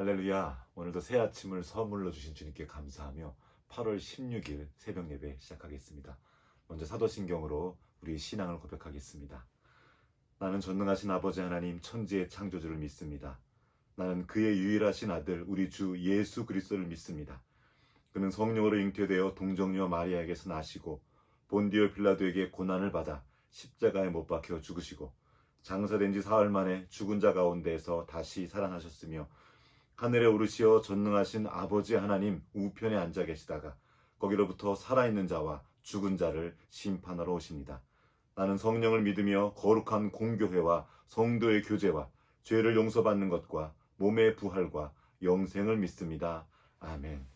할렐루야. 오늘도 새 아침을 선물로 주신 주님께 감사하며 8월 16일 새벽 예배 시작하겠습니다. 먼저 사도신경으로 우리 신앙을 고백하겠습니다. 나는 전능하신 아버지 하나님 천지의 창조주를 믿습니다. 나는 그의 유일하신 아들 우리 주 예수 그리스도를 믿습니다. 그는 성령으로 잉태되어 동정녀 마리아에게서 나시고 본디오 빌라도에게 고난을 받아 십자가에 못 박혀 죽으시고 장사된 지 사흘 만에 죽은 자 가운데에서 다시 살아나셨으며 하늘에 오르시어 전능하신 아버지 하나님 우편에 앉아 계시다가 거기로부터 살아있는 자와 죽은 자를 심판하러 오십니다. 나는 성령을 믿으며 거룩한 공교회와 성도의 교제와 죄를 용서받는 것과 몸의 부활과 영생을 믿습니다. 아멘.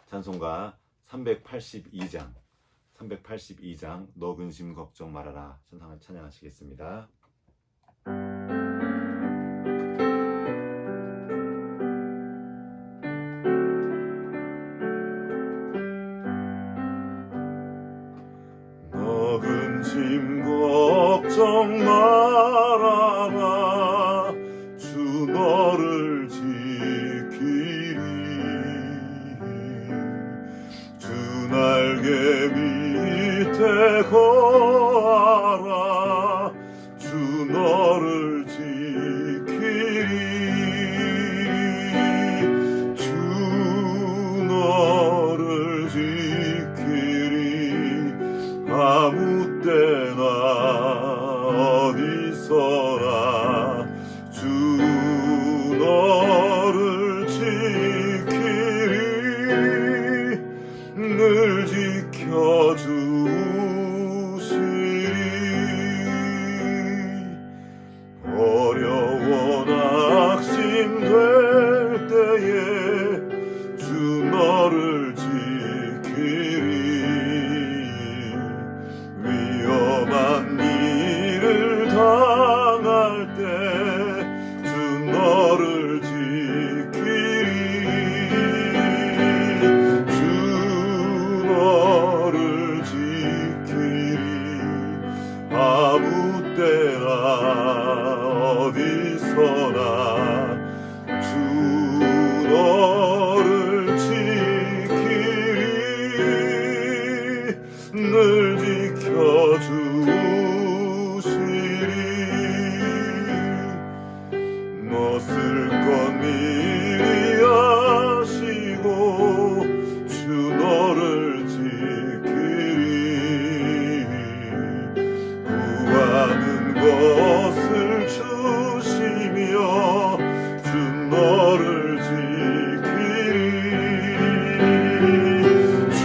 찬송가 382장 너 근심 걱정 말아라 찬양을 찬양하시겠습니다. 너 근심 걱정 말아라 주 너를 지키리 주 날개 밑에 거하라 주 너를 지키리 주 너를 지키리 아무 때나 어디서나 주 너를 지키리 늘 지켜주시리 어려워 낙심될 때에 주 너를 지키리 위험한 일을 당할 때 주 너를 지키리 주 너를 지키리 아무 때나 어디서나 주 너를 지키리 늘 지켜주시리 못쓸 것 미리 하시고 주 너를 지키리 구하는 것을 주시며 주 너를 지키리 주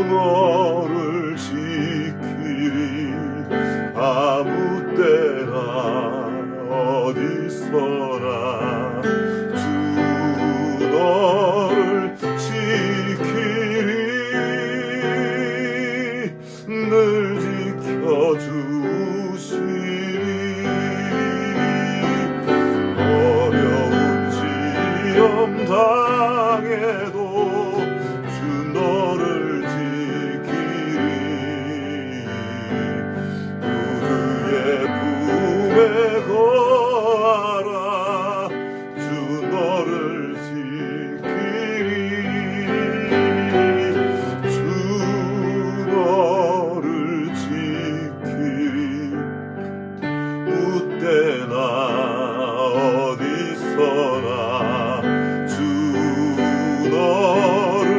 너를 지키리 아무 때나 어디서나 주 너를 지키리 늘 지켜주시리 어려운 시험 당해도 주 너를 지키리 그의 품에 거하라 주 너를 지키리 주 너를 지키리 무때나 어디서나 주 너를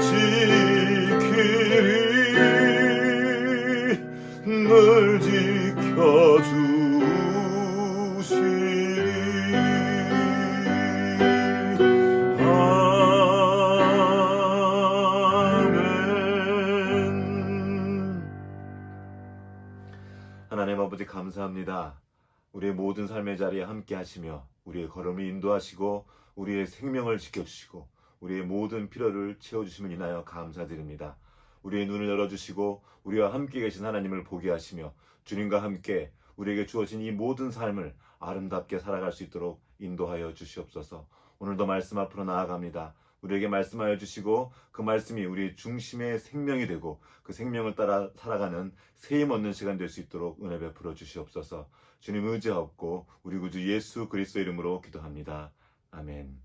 지키리 늘 지켜주시리 아멘. 하나님 아버지 감사합니다. 우리의 모든 삶의 자리에 함께 하시며 우리의 걸음을 인도하시고 우리의 생명을 지켜주시고 우리의 모든 필요를 채워주심을 인하여 감사드립니다. 우리의 눈을 열어주시고 우리와 함께 계신 하나님을 보게 하시며 주님과 함께 우리에게 주어진 이 모든 삶을 아름답게 살아갈 수 있도록 인도하여 주시옵소서. 오늘도 말씀 앞으로 나아갑니다. 우리에게 말씀하여 주시고 그 말씀이 우리 중심의 생명이 되고 그 생명을 따라 살아가는 세임 얻는 시간 될 수 있도록 은혜 베풀어 주시옵소서. 주님 의지하옵고 우리 구주 예수 그리스도 이름으로 기도합니다. 아멘.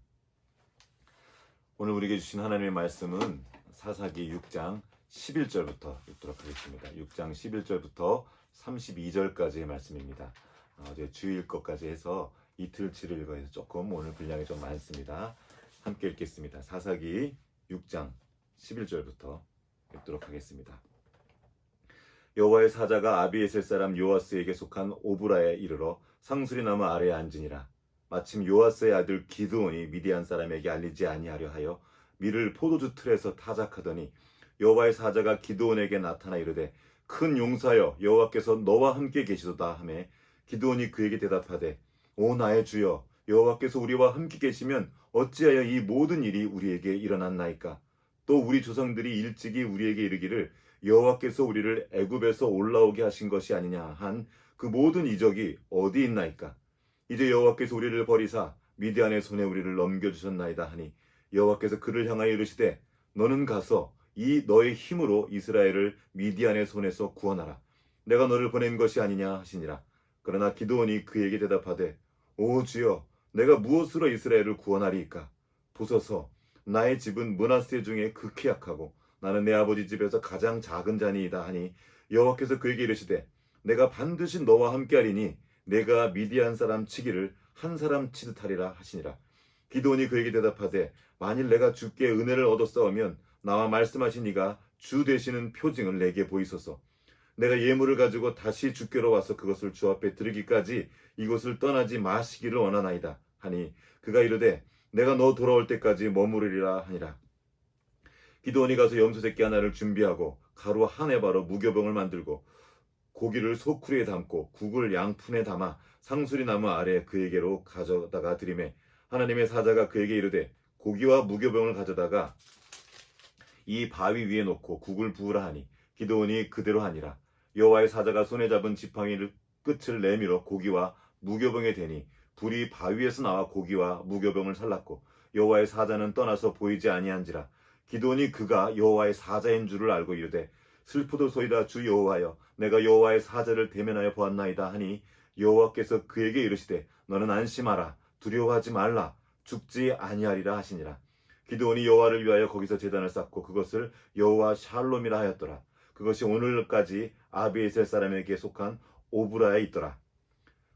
오늘 우리에게 주신 하나님의 말씀은 사사기 6장 11절부터 읽도록 하겠습니다. 6장 11절부터 32절까지의 말씀입니다. 어제 주일 것까지 해서 이틀치를 읽어서 조금 오늘 분량이 좀 많습니다. 함께 읽겠습니다. 사사기 6장 11절부터 읽도록 하겠습니다. 여호와의 사자가 아비에셀 사람 요아스에게 속한 오브라에 이르러 상수리 나무 아래에 앉으니라. 마침 요아스의 아들 기드온이 미디안 사람에게 알리지 아니하려 하여 밀을 포도주 틀에서 타작하더니 여호와의 사자가 기드온에게 나타나 이르되 큰 용사여 여호와께서 너와 함께 계시도다 하매 기드온이 그에게 대답하되 오 나의 주여 여호와께서 우리와 함께 계시면 어찌하여 이 모든 일이 우리에게 일어났나이까. 또 우리 조상들이 일찍이 우리에게 이르기를 여호와께서 우리를 애굽에서 올라오게 하신 것이 아니냐 한 그 모든 이적이 어디 있나이까. 이제 여호와께서 우리를 버리사 미디안의 손에 우리를 넘겨주셨나이다 하니 여호와께서 그를 향하여 이르시되 너는 가서 이 너의 힘으로 이스라엘을 미디안의 손에서 구원하라. 내가 너를 보낸 것이 아니냐 하시니라. 그러나 기드온이 그에게 대답하되 오 주여 내가 무엇으로 이스라엘을 구원하리이까. 보소서 나의 집은 므낫세 중에 극히 약하고 나는 내 아버지 집에서 가장 작은 자니이다 하니 여호와께서 그에게 이르시되 내가 반드시 너와 함께하리니 내가 미디안 사람 치기를 한 사람 치듯 하리라 하시니라. 기드온이 그에게 대답하되 만일 내가 주께 은혜를 얻었사오면 나와 말씀하신 이가 주 되시는 표징을 내게 보이소서. 내가 예물을 가지고 다시 주께로 와서 그것을 주 앞에 드리기까지 이곳을 떠나지 마시기를 원하나이다 하니 그가 이르되 내가 너 돌아올 때까지 머무르리라 하니라. 기드온이 가서 염소새끼 하나를 준비하고 가루 한 해바로 무교병을 만들고 고기를 소쿠리에 담고 국을 양푼에 담아 상수리 나무 아래 그에게로 가져다가 드리매 하나님의 사자가 그에게 이르되 고기와 무교병을 가져다가 이 바위 위에 놓고 국을 부으라 하니 기드온이 그대로 하니라. 여호와의 사자가 손에 잡은 지팡이 끝을 내밀어 고기와 무교병에 대니 불이 바위에서 나와 고기와 무교병을 살랐고 여호와의 사자는 떠나서 보이지 아니한지라. 기드온이 그가 여호와의 사자인 줄을 알고 이르되 슬프도소이다 주 여호와여 내가 여호와의 사자를 대면하여 보았나이다 하니 여호와께서 그에게 이르시되 너는 안심하라 두려워하지 말라 죽지 아니하리라 하시니라. 기드온이 여호와를 위하여 거기서 제단을 쌓고 그것을 여호와 샬롬이라 하였더라. 그것이 오늘까지 아비에셀 사람에게 속한 오브라에 있더라.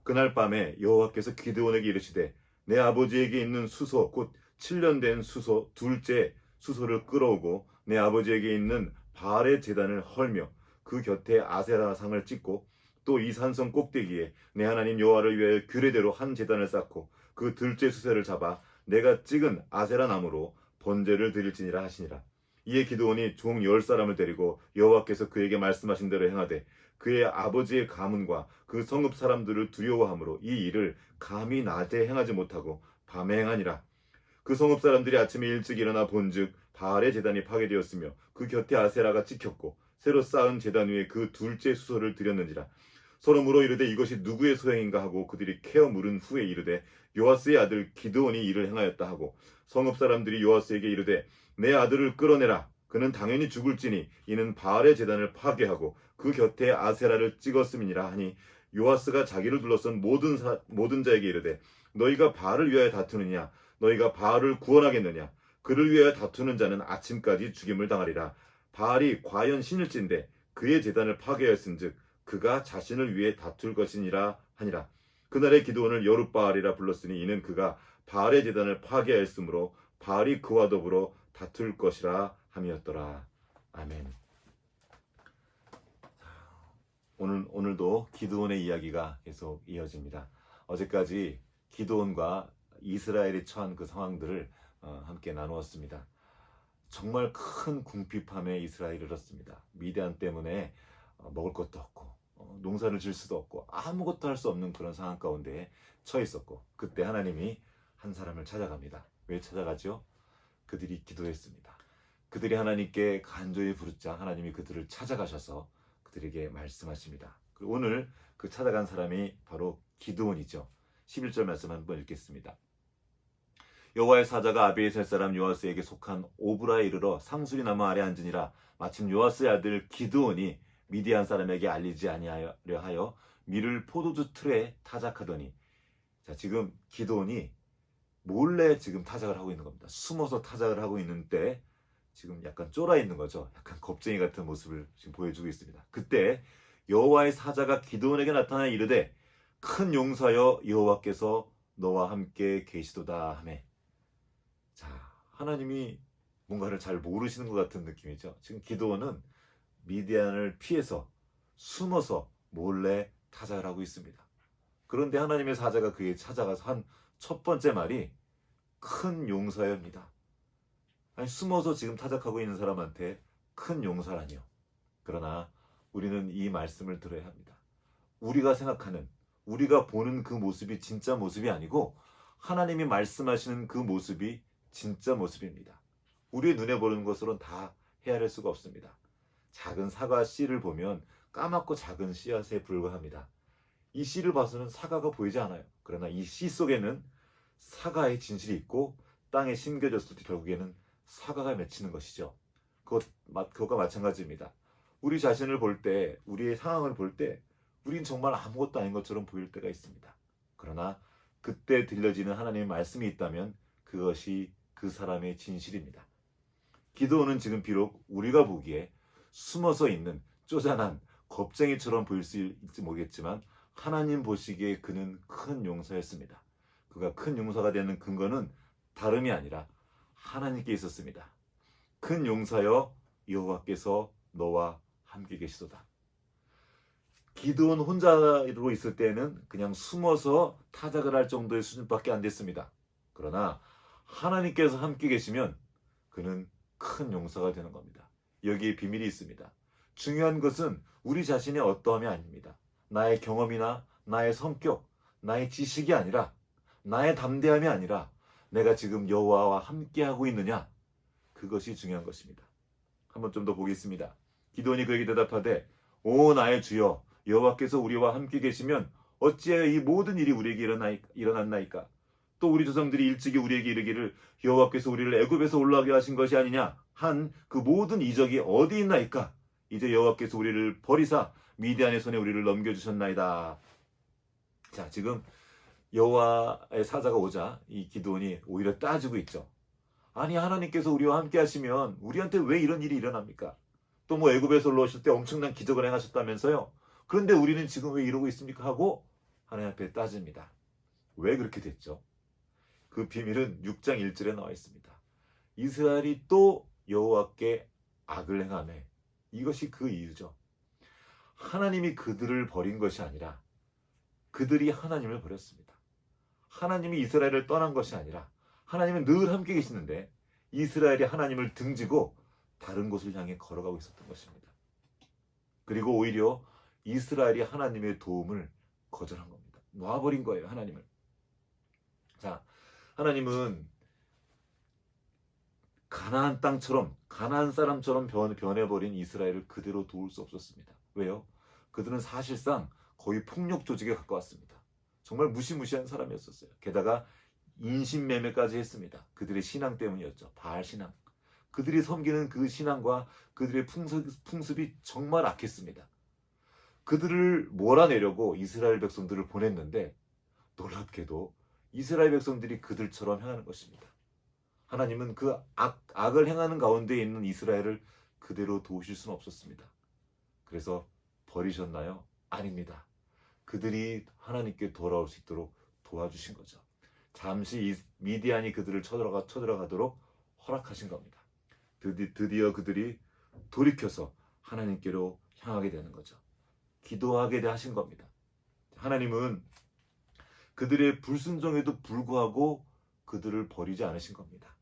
그날 밤에 여호와께서 기드온에게 이르시되 내 아버지에게 있는 수소 곧 7년 된 수소 둘째 수소를 끌어오고 내 아버지에게 있는 바알의 제단을 헐며 그 곁에 아세라 상을 찍고 또 이 산성 꼭대기에 내 하나님 여호와를 위하여 규례대로 한 제단을 쌓고 그 둘째 수새를 잡아 내가 찍은 아세라 나무로 번제를 드릴지니라 하시니라. 이에 기드온이 종 10사람을 데리고 여호와께서 그에게 말씀하신 대로 행하되 그의 아버지의 가문과 그 성읍 사람들을 두려워하므로 이 일을 감히 낮에 행하지 못하고 밤에 행하니라. 그 성읍 사람들이 아침에 일찍 일어나 본즉 바알의 제단이 파괴되었으며 그 곁에 아세라가 찍혔고 새로 쌓은 제단 위에 그 둘째 수소를 드렸는지라. 서로 물어 이르되 이것이 누구의 소행인가 하고 그들이 캐어 물은 후에 이르되 요아스의 아들 기드온이 이를 행하였다 하고 성읍 사람들이 요아스에게 이르되 내 아들을 끌어내라. 그는 당연히 죽을지니 이는 바알의 제단을 파괴하고 그 곁에 아세라를 찍었음이니라 하니 요아스가 자기를 둘러싼 모든 자에게 이르되 너희가 바알을 위하여 다투느냐 너희가 바알을 구원하겠느냐 그를 위하여 다투는 자는 아침까지 죽임을 당하리라. 바알이 과연 신일진데 그의 제단을 파괴하였은즉 그가 자신을 위해 다툴 것이니라 하니라. 그날의 기드온을 여룻바알이라 불렀으니 이는 그가 바알의 제단을 파괴하였으므로 바알이 그와 더불어 다툴 것이라 함이었더라. 아멘. 오늘도 기드온의 이야기가 계속 이어집니다. 어제까지 기드온과 이스라엘이 처한 그 상황들을 함께 나누었습니다. 정말 큰 궁핍함에 이스라엘이 이르렀습니다. 미디안 때문에 먹을 것도 없고 농사를 질 수도 없고 아무것도 할 수 없는 그런 상황 가운데 처해 있었고 그때 하나님이 한 사람을 찾아갑니다. 왜 찾아가죠? 그들이 기도했습니다. 그들이 하나님께 간절히 부르자 하나님이 그들을 찾아가셔서 그들에게 말씀하십니다. 그리고 오늘 그 찾아간 사람이 바로 기드온이죠. 11절 말씀 한번 읽겠습니다. 여호와의 사자가 아비에셀 사람 요아스에게 속한 오브라에 이르러 상수리 나무 아래 앉으니라. 마침 요아스의 아들 기드온이 미디안 사람에게 알리지 아니하려 하여 밀을 포도주 틀에 타작하더니, 자, 지금 기드온이 몰래 지금 타작을 하고 있는 겁니다. 숨어서 타작을 하고 있는 때 지금 약간 쫄아 있는 거죠. 약간 겁쟁이 같은 모습을 지금 보여주고 있습니다. 그때 여호와의 사자가 기드온에게 나타나 이르되 큰 용사여 여호와께서 너와 함께 계시도다 하매. 자, 하나님이 뭔가를 잘 모르시는 것 같은 느낌이죠. 지금 기드온은 미디안을 피해서 숨어서 몰래 타작을 하고 있습니다. 그런데 하나님의 사자가 그에게 찾아가서 한 첫 번째 말이 큰 용사여입니다. 아니, 숨어서 지금 타작하고 있는 사람한테 큰 용사라니요. 그러나 우리는 이 말씀을 들어야 합니다. 우리가 생각하는, 우리가 보는 그 모습이 진짜 모습이 아니고 하나님이 말씀하시는 그 모습이 진짜 모습입니다. 우리의 눈에 보이는 것으로는 다 헤아릴 수가 없습니다. 작은 사과 씨를 보면 까맣고 작은 씨앗에 불과합니다. 이 씨를 봐서는 사과가 보이지 않아요. 그러나 이 씨 속에는 사과의 진실이 있고 땅에 심겨졌을 때 결국에는 사과가 맺히는 것이죠. 그것과 마찬가지입니다. 우리 자신을 볼 때, 우리의 상황을 볼 때 우린 정말 아무것도 아닌 것처럼 보일 때가 있습니다. 그러나 그때 들려지는 하나님의 말씀이 있다면 그것이 그 사람의 진실입니다. 기드온은 지금 비록 우리가 보기에 숨어서 있는 쪼잔한 겁쟁이처럼 보일 수 있을지 모르겠지만 하나님 보시기에 그는 큰 용사였습니다. 그가 큰 용사가 되는 근거는 다름이 아니라 하나님께 있었습니다. 큰 용사여 여호와께서 너와 함께 계시도다. 기드온 혼자로 있을 때는 그냥 숨어서 타작을 할 정도의 수준밖에 안 됐습니다. 그러나 하나님께서 함께 계시면 그는 큰 용사가 되는 겁니다. 여기에 비밀이 있습니다. 중요한 것은 우리 자신의 어떠함이 아닙니다. 나의 경험이나 나의 성격, 나의 지식이 아니라, 나의 담대함이 아니라 내가 지금 여호와와 함께하고 있느냐, 그것이 중요한 것입니다. 한번 좀 더 보겠습니다. 기드온이 그에게 대답하되 오 나의 주여 여호와께서 우리와 함께 계시면 어찌하여 이 모든 일이 우리에게 일어났나이까? 또 우리 조상들이 일찍이 우리에게 이르기를 여호와께서 우리를 애굽에서 올라오게 하신 것이 아니냐 한 그 모든 이적이 어디 있나이까? 이제 여호와께서 우리를 버리사 미디안의 손에 우리를 넘겨주셨나이다. 자, 지금 여호와의 사자가 오자 이 기드온이 오히려 따지고 있죠. 아니, 하나님께서 우리와 함께 하시면 우리한테 왜 이런 일이 일어납니까? 또 뭐 애굽에서 올라오실 때 엄청난 기적을 행하셨다면서요. 그런데 우리는 지금 왜 이러고 있습니까? 하고 하나님 앞에 따집니다. 왜 그렇게 됐죠? 그 비밀은 6장 1절에 나와 있습니다. 이스라엘이 또 여호와께 악을 행하매. 이것이 그 이유죠. 하나님이 그들을 버린 것이 아니라 그들이 하나님을 버렸습니다. 하나님이 이스라엘을 떠난 것이 아니라 하나님은 늘 함께 계시는데 이스라엘이 하나님을 등지고 다른 곳을 향해 걸어가고 있었던 것입니다. 그리고 오히려 이스라엘이 하나님의 도움을 거절한 겁니다. 놔버린 거예요, 하나님을. 자, 하나님은 가나안 땅처럼, 가나안 사람처럼 변해버린 이스라엘을 그대로 도울 수 없었습니다. 왜요? 그들은 사실상 거의 폭력 조직에 가까웠습니다. 정말 무시무시한 사람이었었어요. 게다가 인신매매까지 했습니다. 그들의 신앙 때문이었죠. 바알 신앙. 그들이 섬기는 그 신앙과 그들의 풍습이 정말 악했습니다. 그들을 몰아내려고 이스라엘 백성들을 보냈는데 놀랍게도 이스라엘 백성들이 그들처럼 행하는 것입니다. 하나님은 그 악을 행하는 가운데 있는 이스라엘을 그대로 도우실 수는 없었습니다. 그래서 버리셨나요? 아닙니다. 그들이 하나님께 돌아올 수 있도록 도와주신 거죠. 잠시 미디안이 그들을 쳐들어가도록 허락하신 겁니다. 드디어 그들이 돌이켜서 하나님께로 향하게 되는 거죠. 기도하게 하신 겁니다. 하나님은 그들의 불순종에도 불구하고 그들을 버리지 않으신 겁니다.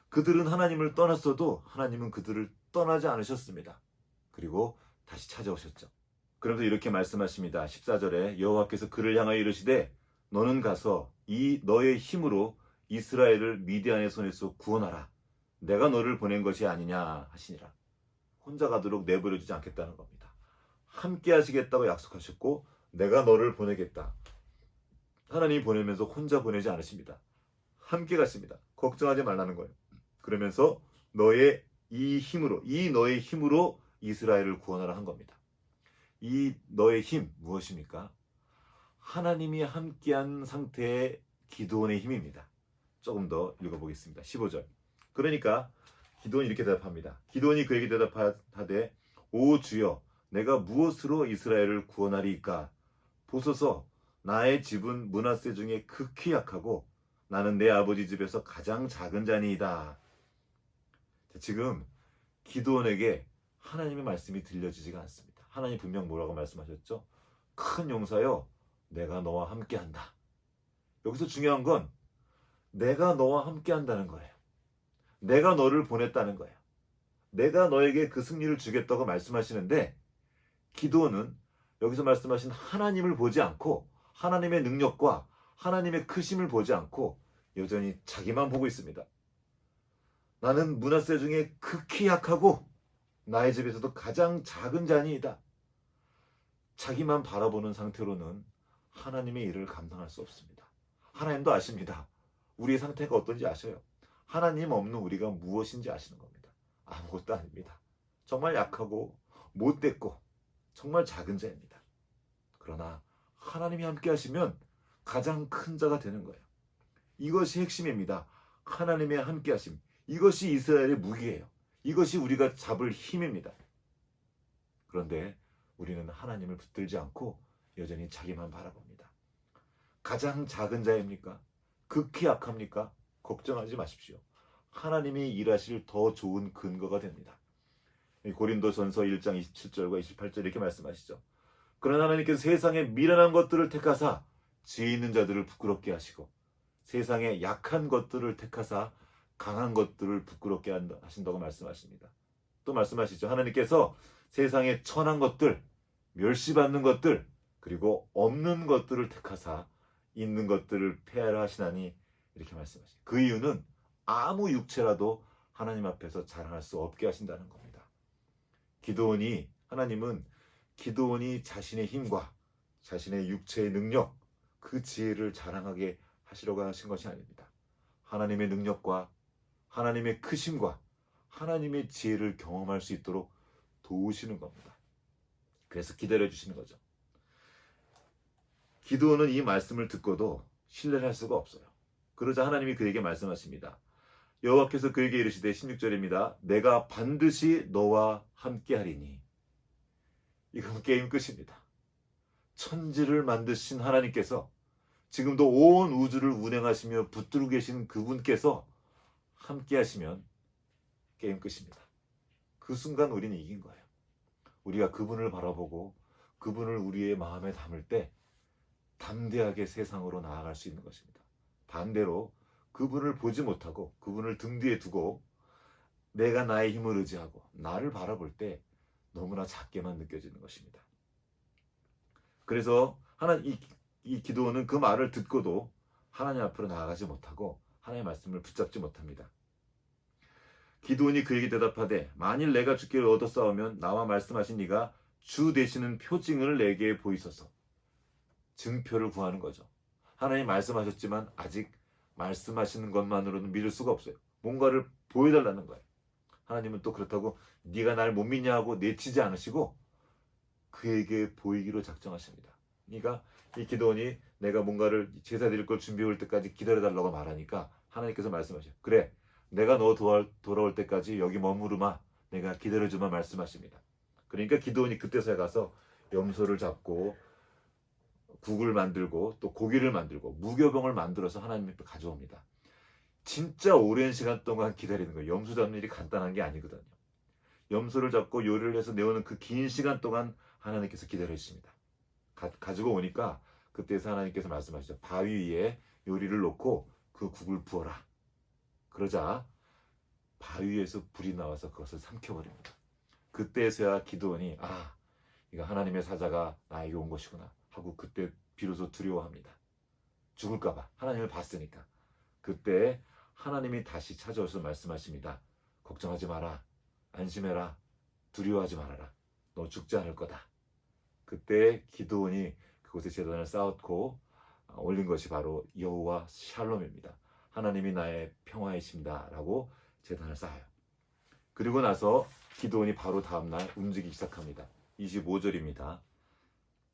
그들은 하나님을 떠났어도 하나님은 그들을 떠나지 않으셨습니다. 그리고 다시 찾아오셨죠. 그러면서 이렇게 말씀하십니다. 14절에 여호와께서 그를 향하여 이르시되 너는 가서 이 너의 힘으로 이스라엘을 미디안의 손에서 구원하라. 내가 너를 보낸 것이 아니냐 하시니라. 혼자 가도록 내버려 두지 않겠다는 겁니다. 함께 하시겠다고 약속하셨고 내가 너를 보내겠다. 하나님이 보내면서 혼자 보내지 않으십니다. 함께 가십니다. 걱정하지 말라는 거예요. 그러면서 너의 너의 힘으로 이스라엘을 구원하라 한 겁니다. 이 너의 힘 무엇입니까? 하나님이 함께한 상태의 기드온의 힘입니다. 조금 더 읽어보겠습니다. 15절. 그러니까 기드온이 이렇게 대답합니다. 기드온이 그에게 대답하되 오 주여 내가 무엇으로 이스라엘을 구원하리이까? 보소서 나의 집은 므낫세 중에 극히 약하고 나는 내 아버지 집에서 가장 작은 자니이다. 지금 기드온에게 하나님의 말씀이 들려지지가 않습니다. 하나님 분명 뭐라고 말씀하셨죠? 큰 용사여 내가 너와 함께한다. 여기서 중요한 건 내가 너와 함께한다는 거예요. 내가 너를 보냈다는 거예요. 내가 너에게 그 승리를 주겠다고 말씀하시는데 기드온은 여기서 말씀하신 하나님을 보지 않고 하나님의 능력과 하나님의 크심을 보지 않고 여전히 자기만 보고 있습니다. 나는 므낫세 중에 극히 약하고 나의 집에서도 가장 작은 자니이다. 자기만 바라보는 상태로는 하나님의 일을 감당할 수 없습니다. 하나님도 아십니다. 우리의 상태가 어떤지 아셔요. 하나님 없는 우리가 무엇인지 아시는 겁니다. 아무것도 아닙니다. 정말 약하고 못됐고 정말 작은 자입니다. 그러나 하나님이 함께 하시면 가장 큰 자가 되는 거예요. 이것이 핵심입니다. 하나님의 함께 하심. 이것이 이스라엘의 무기예요. 이것이 우리가 잡을 힘입니다. 그런데 우리는 하나님을 붙들지 않고 여전히 자기만 바라봅니다. 가장 작은 자입니까? 극히 약합니까? 걱정하지 마십시오. 하나님이 일하실 더 좋은 근거가 됩니다. 고린도전서 1장 27절과 28절 이렇게 말씀하시죠. 그러나 하나님께서 세상의 미련한 것들을 택하사 지혜 있는 자들을 부끄럽게 하시고 세상의 약한 것들을 택하사 강한 것들을 부끄럽게 하신다고 말씀하십니다. 또 말씀하시죠. 하나님께서 세상의 천한 것들, 멸시받는 것들, 그리고 없는 것들을 택하사 있는 것들을 폐하라 하시나니 이렇게 말씀하시죠. 그 이유는 아무 육체라도 하나님 앞에서 자랑할 수 없게 하신다는 겁니다. 하나님은 기드온이 자신의 힘과 자신의 육체의 능력, 그 지혜를 자랑하게 하시려고 하신 것이 아닙니다. 하나님의 능력과 하나님의 크심과 하나님의 지혜를 경험할 수 있도록 도우시는 겁니다. 그래서 기다려 주시는 거죠. 기드온은 이 말씀을 듣고도 신뢰를 할 수가 없어요. 그러자 하나님이 그에게 말씀하십니다. 여호와께서 그에게 이르시되 16절입니다. 내가 반드시 너와 함께하리니. 이건 게임 끝입니다. 천지를 만드신 하나님께서 지금도 온 우주를 운행하시며 붙들고 계신 그분께서 함께 하시면 게임 끝입니다. 그 순간 우리는 이긴 거예요. 우리가 그분을 바라보고 그분을 우리의 마음에 담을 때 담대하게 세상으로 나아갈 수 있는 것입니다. 반대로 그분을 보지 못하고 그분을 등 뒤에 두고 내가 나의 힘을 의지하고 나를 바라볼 때 너무나 작게만 느껴지는 것입니다. 그래서 이 기드온은 그 말을 듣고도 하나님 앞으로 나아가지 못하고 하나님의 말씀을 붙잡지 못합니다. 기드온이 그에게 대답하되 만일 내가 주께를 얻어 싸우면 나와 말씀하신 이가 주 되시는 표징을 내게 보이소서. 증표를 구하는 거죠. 하나님 말씀하셨지만 아직 말씀하시는 것만으로는 믿을 수가 없어요. 뭔가를 보여달라는 거예요. 하나님은 또 그렇다고 네가 날 못 믿냐 하고 내치지 않으시고 그에게 보이기로 작정하십니다. 그러니까 이 기드온이 내가 뭔가를 제사 드릴 걸 준비해 올 때까지 기다려달라고 말하니까 하나님께서 말씀하셔요. 그래 내가 너 돌아올 때까지 여기 머무르마. 내가 기다려주마 말씀하십니다. 그러니까 기드온이 그때서야 가서 염소를 잡고 국을 만들고 또 고기를 만들고 무교병을 만들어서 하나님 앞에 가져옵니다. 진짜 오랜 시간 동안 기다리는 거예요. 염소 잡는 일이 간단한 게 아니거든요. 염소를 잡고 요리를 해서 내오는 그 긴 시간 동안 하나님께서 기다리십니다. 가지고 오니까 그때서 하나님께서 말씀하시죠. 바위 위에 요리를 놓고 그 국을 부어라. 그러자 바위에서 불이 나와서 그것을 삼켜버립니다. 그때서야 기드온이 이거 하나님의 사자가 나에게 온 것이구나 하고 그때 비로소 두려워합니다. 죽을까봐 하나님을 봤으니까. 그때 하나님이 다시 찾아오셔서 말씀하십니다. 걱정하지 마라. 안심해라. 두려워하지 말아라. 너 죽지 않을 거다. 그때 기드온이 그곳에 제단을 쌓았고 올린 것이 바로 여호와 샬롬입니다. 하나님이 나의 평화이십니다 라고 제단을 쌓아요. 그리고 나서 기드온이 바로 다음날 움직이기 시작합니다. 25절입니다.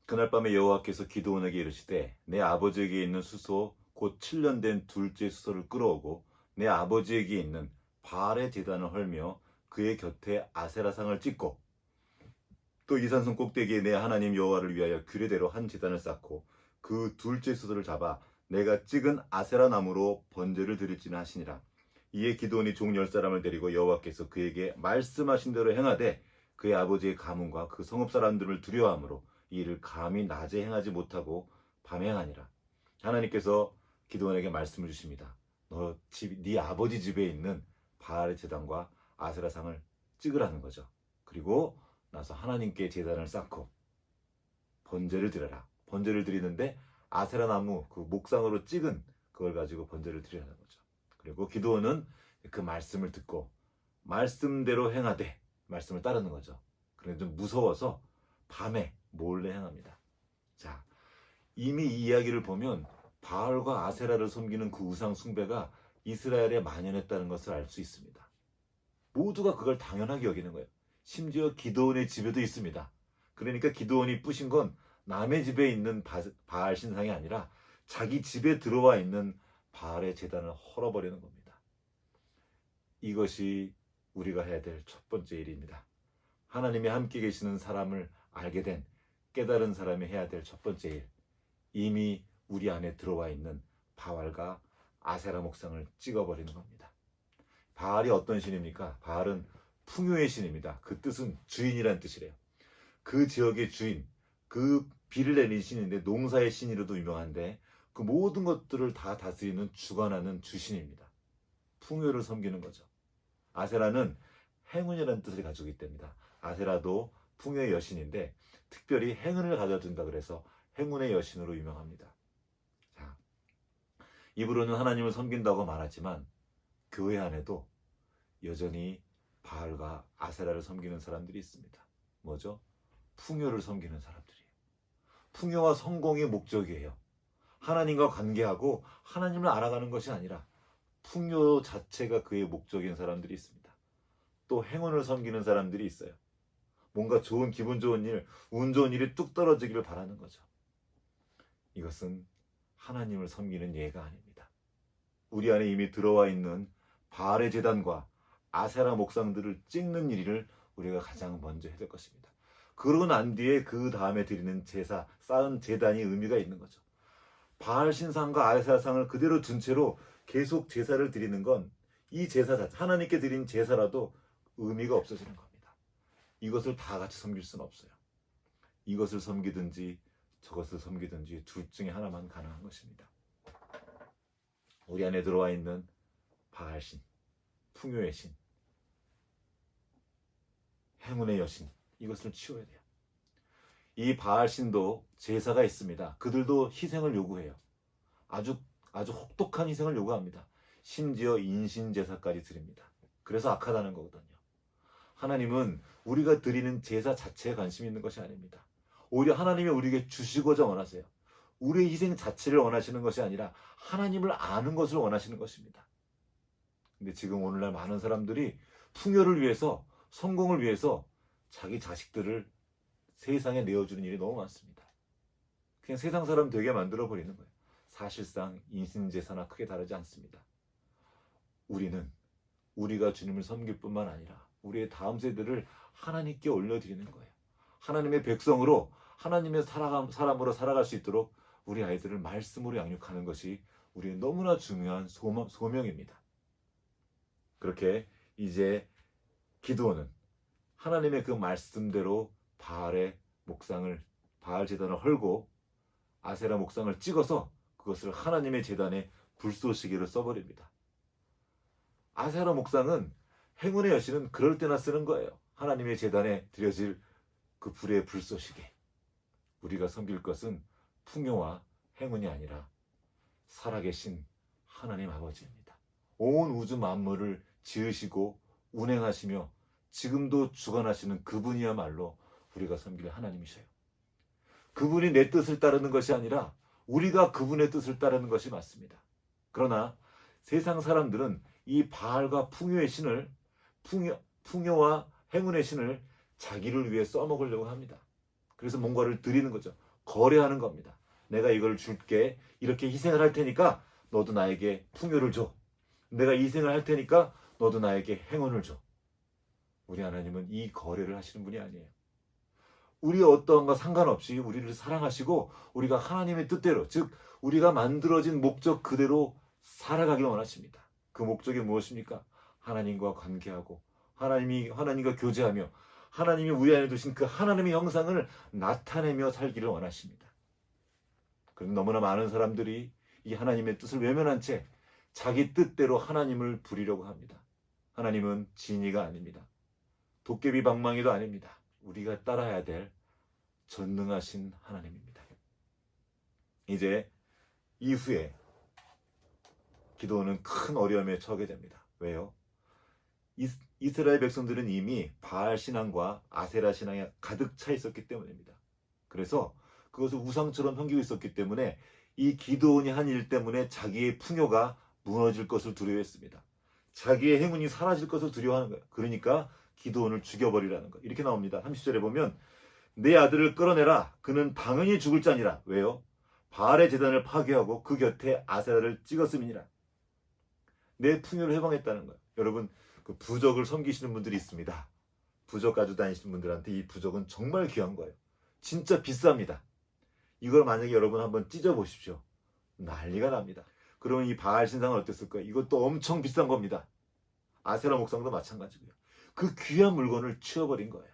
그날 밤에 여호와께서 기드온에게 이르시되 내 아버지에게 있는 수소 곧 7년 된 둘째 수소를 끌어오고 내 아버지에게 있는 바알의 제단을 헐며 그의 곁에 아세라상을 찍고 또 이산성 꼭대기에 내 하나님 여호와를 위하여 규례대로 한 제단을 쌓고 그 둘째 수소를 잡아 내가 찍은 아세라 나무로 번제를 드릴지는 하시니라. 이에 기드온이 종 10사람을 데리고 여호와께서 그에게 말씀하신 대로 행하되 그의 아버지의 가문과 그 성읍 사람들을 두려워하므로 이 일을 감히 낮에 행하지 못하고 밤에 행하니라. 하나님께서 기드온에게 말씀을 주십니다. 네 아버지 집에 있는 바알의 제단과 아세라상을 찍으라는 거죠. 그리고 나서 하나님께 제단을 쌓고 번제를 드려라. 번제를 드리는데 아세라 나무 그 목상으로 찍은 그걸 가지고 번제를 드리라는 거죠. 그리고 기드온은 그 말씀을 듣고 말씀대로 행하되 말씀을 따르는 거죠. 그런데 좀 무서워서 밤에 몰래 행합니다. 자, 이미 이 이야기를 보면 바알과 아세라를 섬기는 그 우상 숭배가 이스라엘에 만연했다는 것을 알 수 있습니다. 모두가 그걸 당연하게 여기는 거예요. 심지어 기드온의 집에도 있습니다. 그러니까 기드온이 뿌신 건 남의 집에 있는 바알 신상이 아니라 자기 집에 들어와 있는 바알의 제단을 헐어버리는 겁니다. 이것이 우리가 해야 될 첫 번째 일입니다. 하나님이 함께 계시는 사람을 알게 된 깨달은 사람이 해야 될 첫 번째 일. 이미 우리 안에 들어와 있는 바알과 아세라 목상을 찍어버리는 겁니다. 바알이 어떤 신입니까? 바알은 풍요의 신입니다. 그 뜻은 주인이란 뜻이래요. 그 지역의 주인, 그 비를 내린 신인데 농사의 신이로도 유명한데 그 모든 것들을 다 다스리는 주관하는 주신입니다. 풍요를 섬기는 거죠. 아세라는 행운이라는 뜻을 가지고 있답니다. 아세라도 풍요의 여신인데 특별히 행운을 가져준다 그래서 행운의 여신으로 유명합니다. 자, 입으로는 하나님을 섬긴다고 말하지만 교회 안에도 여전히 바알과 아세라를 섬기는 사람들이 있습니다. 뭐죠? 풍요를 섬기는 사람들이에요. 풍요와 성공이 목적이에요. 하나님과 관계하고 하나님을 알아가는 것이 아니라 풍요 자체가 그의 목적인 사람들이 있습니다. 또 행운을 섬기는 사람들이 있어요. 뭔가 좋은 기분 좋은 일, 운 좋은 일이 뚝 떨어지기를 바라는 거죠. 이것은 하나님을 섬기는 예가 아닙니다. 우리 안에 이미 들어와 있는 바알의 제단과 아세라 목상들을 찍는 일을 우리가 가장 먼저 해야 될 것입니다. 그러고 난 뒤에 그 다음에 드리는 제사, 쌓은 제단이 의미가 있는 거죠. 바알 신상과 아세라상을 그대로 둔 채로 계속 제사를 드리는 건 이 제사 자체, 하나님께 드린 제사라도 의미가 없어지는 겁니다. 이것을 다 같이 섬길 수는 없어요. 이것을 섬기든지 저것을 섬기든지 둘 중에 하나만 가능한 것입니다. 우리 안에 들어와 있는 바알신, 풍요의 신, 행운의 여신, 이것을 치워야 돼요. 이 바알신도 제사가 있습니다. 그들도 희생을 요구해요. 아주 혹독한 희생을 요구합니다. 심지어 인신제사까지 드립니다. 그래서 악하다는 거거든요. 하나님은 우리가 드리는 제사 자체에 관심이 있는 것이 아닙니다. 오히려 하나님이 우리에게 주시고자 원하세요. 우리의 희생 자체를 원하시는 것이 아니라 하나님을 아는 것을 원하시는 것입니다. 근데 지금 오늘날 많은 사람들이 풍요를 위해서, 성공을 위해서 자기 자식들을 세상에 내어주는 일이 너무 많습니다. 그냥 세상 사람 되게 만들어 버리는 거예요. 사실상 인신제사나 크게 다르지 않습니다. 우리는 우리가 주님을 섬길 뿐만 아니라 우리의 다음 세대를 하나님께 올려드리는 거예요. 하나님의 백성으로, 하나님의 사람으로 살아갈 수 있도록 우리 아이들을 말씀으로 양육하는 것이 우리의 너무나 중요한 소명입니다. 그렇게 이제 기드온은 하나님의 그 말씀대로 바알 제단을 헐고 아세라 목상을 찍어서 그것을 하나님의 제단에 불쏘시개로 써버립니다. 아세라 목상은 행운의 여신은 그럴 때나 쓰는 거예요. 하나님의 제단에 드려질 그 불의 불쏘시개. 우리가 섬길 것은 풍요와 행운이 아니라 살아계신 하나님 아버지입니다. 온 우주 만물을 지으시고 운행하시며 지금도 주관하시는 그분이야말로 우리가 섬길 하나님이셔요. 그분이 내 뜻을 따르는 것이 아니라 우리가 그분의 뜻을 따르는 것이 맞습니다. 그러나 세상 사람들은 이 바알과 풍요의 신을, 풍요와 행운의 신을 자기를 위해 써먹으려고 합니다. 그래서 뭔가를 드리는 거죠. 거래하는 겁니다. 내가 이걸 줄게. 이렇게 희생을 할 테니까 너도 나에게 풍요를 줘. 내가 희생을 할 테니까 너도 나에게 행운을 줘. 우리 하나님은 이 거래를 하시는 분이 아니에요. 우리 어떠한가 상관없이 우리를 사랑하시고 우리가 하나님의 뜻대로, 즉 우리가 만들어진 목적 그대로 살아가기를 원하십니다. 그 목적이 무엇입니까? 하나님과 관계하고 하나님과 교제하며 하나님이 우리 안에 두신 그 하나님의 형상을 나타내며 살기를 원하십니다. 그런데 너무나 많은 사람들이 이 하나님의 뜻을 외면한 채 자기 뜻대로 하나님을 부리려고 합니다. 하나님은 진이가 아닙니다. 도깨비 방망이도 아닙니다. 우리가 따라야 될 전능하신 하나님입니다. 이제 이후에 기도는 큰 어려움에 처하게 됩니다. 왜요? 이스라엘 백성들은 이미 바알 신앙과 아세라 신앙에 가득 차 있었기 때문입니다. 그래서 그것을 우상처럼 섬기고 있었기 때문에 이 기드온이 한 일 때문에 자기의 풍요가 무너질 것을 두려워했습니다. 자기의 행운이 사라질 것을 두려워하는 거예요. 그러니까 기드온을 죽여버리라는 거예요. 이렇게 나옵니다. 30절에 보면 내 아들을 끌어내라. 그는 당연히 죽을 자니라. 왜요? 바알의 제단을 파괴하고 그 곁에 아세라를 찍었음이니라. 내 풍요를 해방했다는 거예요. 여러분, 그 부적을 섬기시는 분들이 있습니다. 부적 가지고 다니시는 분들한테 이 부적은 정말 귀한 거예요. 진짜 비쌉니다. 이걸 만약에 여러분 한번 찢어보십시오. 난리가 납니다. 그러면 이 바알 신상은 어땠을까요? 이것도 엄청 비싼 겁니다. 아세라 목상도 마찬가지고요. 그 귀한 물건을 치워버린 거예요.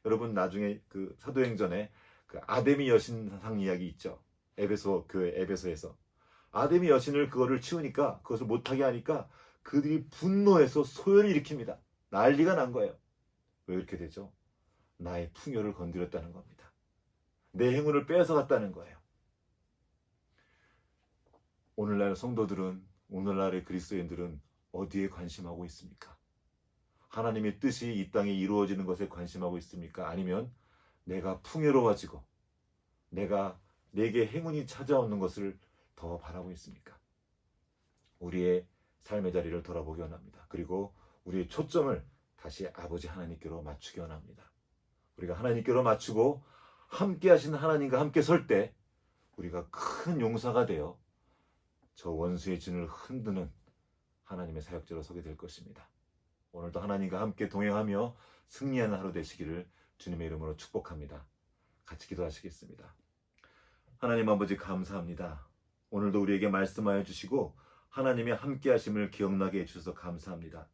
여러분 나중에 그 사도행전에 그 아데미 여신상 이야기 있죠. 에베소에서 아데미 여신을 그거를 치우니까 그것을 못하게 하니까 그들이 분노해서 소요를 일으킵니다. 난리가 난 거예요. 왜 이렇게 되죠? 나의 풍요를 건드렸다는 겁니다. 내 행운을 뺏어갔다는 거예요. 오늘날 성도들은, 오늘날의 그리스도인들은 어디에 관심하고 있습니까? 하나님의 뜻이 이 땅에 이루어지는 것에 관심하고 있습니까? 아니면 내가 풍요로워지고 내게 행운이 찾아오는 것을 더 바라고 있습니까? 우리의 삶의 자리를 돌아보기 원합니다. 그리고 우리의 초점을 다시 아버지 하나님께로 맞추기 원합니다. 우리가 하나님께로 맞추고 함께 하신 하나님과 함께 설 때 우리가 큰 용사가 되어 저 원수의 진을 흔드는 하나님의 사역자로 서게 될 것입니다. 오늘도 하나님과 함께 동행하며 승리하는 하루 되시기를 주님의 이름으로 축복합니다. 같이 기도하시겠습니다. 하나님 아버지 감사합니다. 오늘도 우리에게 말씀하여 주시고 하나님의 함께 하심을 기억나게 해주셔서 감사합니다.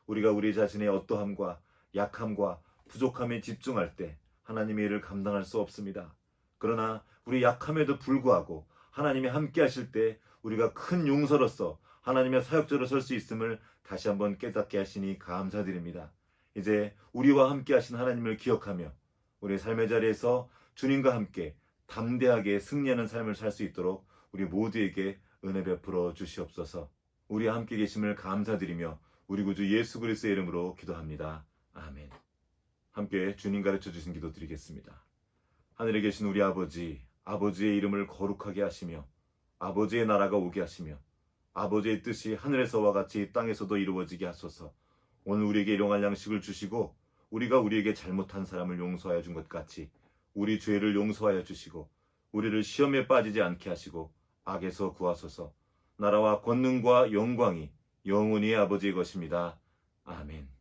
우리가 우리 자신의 어떠함과 약함과 부족함에 집중할 때 하나님의 일을 감당할 수 없습니다. 그러나 우리 약함에도 불구하고 하나님이 함께 하실 때 우리가 큰 용서로서 하나님의 사역자로 설 수 있음을 다시 한번 깨닫게 하시니 감사드립니다. 이제 우리와 함께 하신 하나님을 기억하며 우리의 삶의 자리에서 주님과 함께 담대하게 승리하는 삶을 살 수 있도록 우리 모두에게 은혜 베풀어 주시옵소서. 우리와 함께 계심을 감사드리며 우리 구주 예수 그리스도의 이름으로 기도합니다. 아멘. 함께 주님 가르쳐 주신 기도 드리겠습니다. 하늘에 계신 우리 아버지, 아버지의 이름을 거룩하게 하시며 아버지의 나라가 오게 하시며 아버지의 뜻이 하늘에서와 같이 땅에서도 이루어지게 하소서. 오늘 우리에게 일용할 양식을 주시고 우리가 우리에게 잘못한 사람을 용서하여 준 것 같이 우리 죄를 용서하여 주시고 우리를 시험에 빠지지 않게 하시고 악에서 구하소서. 나라와 권능과 영광이 영원히 아버지의 것입니다. 아멘.